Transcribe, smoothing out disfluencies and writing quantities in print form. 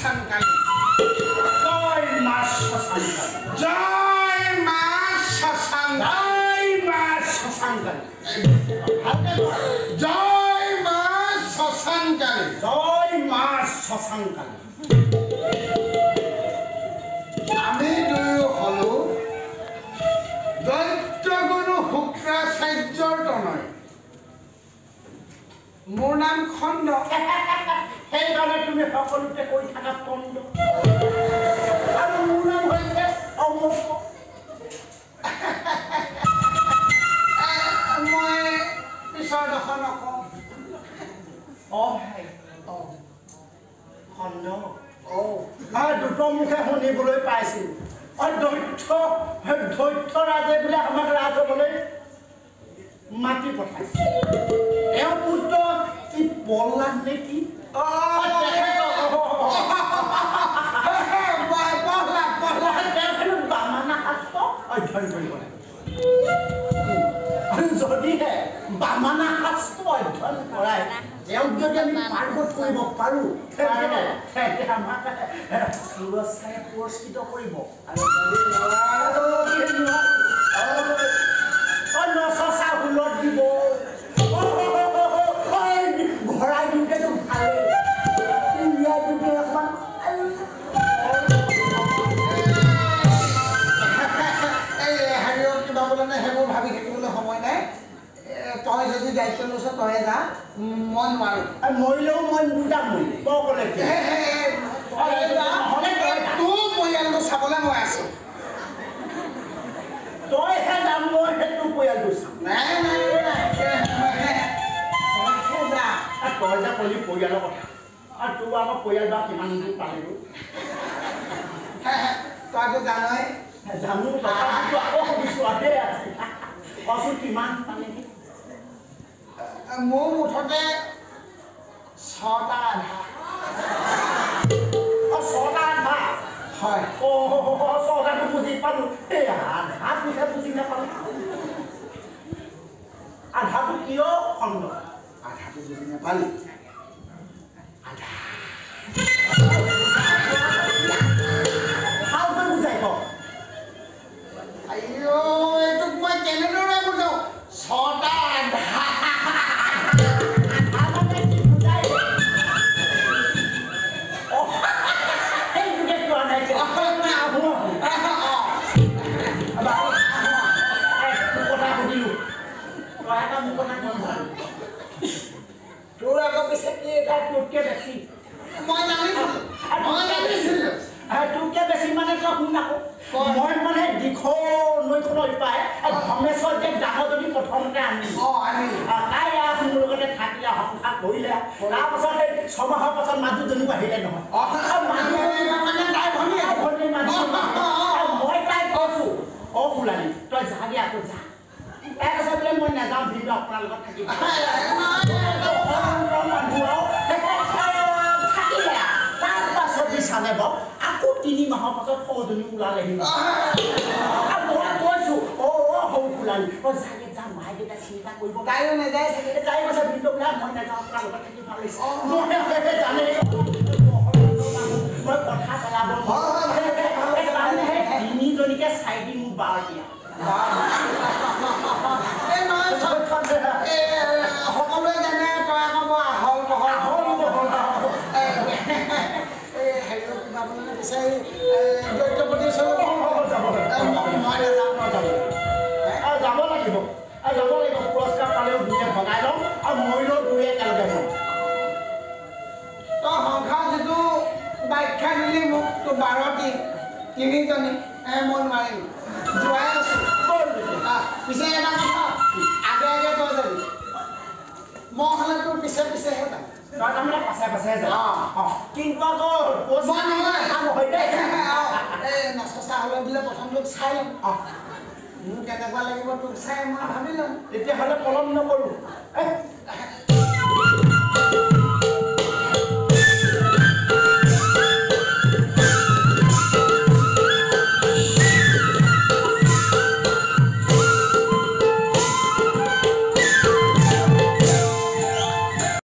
শ্মশানকালী জয় মা শ্মশানকালী জয় মা শ্মশানকালী জয় মা শ্মশানকালী জয় মা শ্মশানকালী জয় মা শ্মশানকালী আমি দুয়ো হলো দৈত্যগুৰু শুক্ৰাচাৰ্যৰ তনয় মোৰ নাম খণ্ড সেইকাৰণে তুমি সকলোতে কৈ থাকা খণ্ড আৰু মোৰ নাম হৈছে অমুক মই পিছৰ ডোখৰ নকওঁ খণ্ড দুটা মুখে শুনিবলৈ পাইছিল দৈত্য ৰাজে বোলে আমাক ৰাজ হ'বলৈ মাতি পঠাইছে এওঁ পুত্ৰ কি পলাদ নেকি বামানা শাস্ত্ৰ অধ্যয়ন কৰিব লাগে আৰু যদিহে বামানা শাস্ত্ৰ অধ্যয়ন কৰাই তেওঁক যদি আমি পাৰ্গত কৰিব পাৰোঁ তেন্তে আমাক পুৰস্কাৰে পুৰস্কৃত কৰিব নচা হুলত দিব ঘৰাই দিওঁতেতো ভালেই উলিয়াই দিওঁতে অকণমান হেৰিয়ক কিবা বোলে নে সেইবোৰ ভাবি থাকিবলৈ সময় নাই তই যদি দায়িত্ব লৈছ তই যা মই নোৱাৰো মৰিলেও মই দুটাক মৰিম তই ক'লে তোৰ পৰিয়ালটো চাবলৈ মই আছো তইহে যাম মই সেইটো পৰিয়ালটো চাম নাই নাই তই যে ক'লি পৰিয়ালৰ কথা আৰু তোৰ আমাৰ পৰিয়াল বা কিমান দূৰ পালেগৈ তইতো জানই জানো তথাপিতো আকৌ সুধিছোঁ আহে আছে কচোন কিমান পালেগৈ মোৰ মুঠতে 6টা আধা ছটা আধা হয় 6টাটো বুজি পালোঁ এই আধাটোহে বুজি নাপালোঁ আধাটো কিয় খণ্ড আধাটো বুজি নাপালি ভালকৈ বুজাই ক আইও এইটোক মই কেনেদৰে বুজাওঁ 6টা আধা তোৰ আকৌ পিছে কি এটা তোতকে বেছি মই জানিছিলোঁ তোতকে বেছি মানে তই শুন আকৌ মই মানে দিখৌ নৈখনৰ পাই ধমেশ্বৰ যে ডাঙৰজনী প্ৰথমতে আনিলোঁ তাই মোৰ লগতে থাকিলে সংসাৰ কৰিলে তাৰপাছত সেই 6 মাহৰ পাছত মানুহজনীও আহিলে নহয় মই তাইক কৈছোঁ ওলানি তই যাগে আকৌ যা তাই কৈছে বোলে মই নাযাওঁ ভিনটো আপোনাৰ লগত থাকিব থাকিলে তাৰপাছত চালে বাৰু আকৌ 3 মাহৰ পাছত সৰুজনী ওলালেহি মই কৈছোঁ সৰু ওলালি তই যাগে যা মায়ে দেউতাই চিন্তা কৰিব তাইও নাযায় চাগে তাই কৈছে ভিনটো বোলে মই নাযাওঁ আপোনাৰ লগত থাকি ভাল লাগিছে জানে মই কথা পেলাব তিনিজনীকে চাই দি মোক 12 দিয়া সকলোৱে জানে তই আকৌ মই আহল বহল হেৰি কিবা বোলে বিচাৰি দৈত্যপতি যাব লাগিব পুৰস্কাৰ পালেও দুয়ে ভগাই ল'ম আৰু মৰিলেও দুয়ে একেলগে ল'ম তই সংসাৰ যিটো ব্যাখ্যা দিলি মোক তোৰ 12টি 3জনী মই নোৱাৰিম যোৱাই আছোঁ পিছে এটা কথা আগে আগে তই যাবি মই হ'লে তোৰ পিছে পিছেহে যাম তই তাৰমানে পাছে পাছেহে যাম কিন্তু আকৌ নচা হ'লে বোলে প্ৰথম তোক চাই ল'ম মোৰ কেনেকুৱা লাগিব তোক চাই মই ভাবি ল'ম তেতিয়াহ'লে পলম নকৰোঁ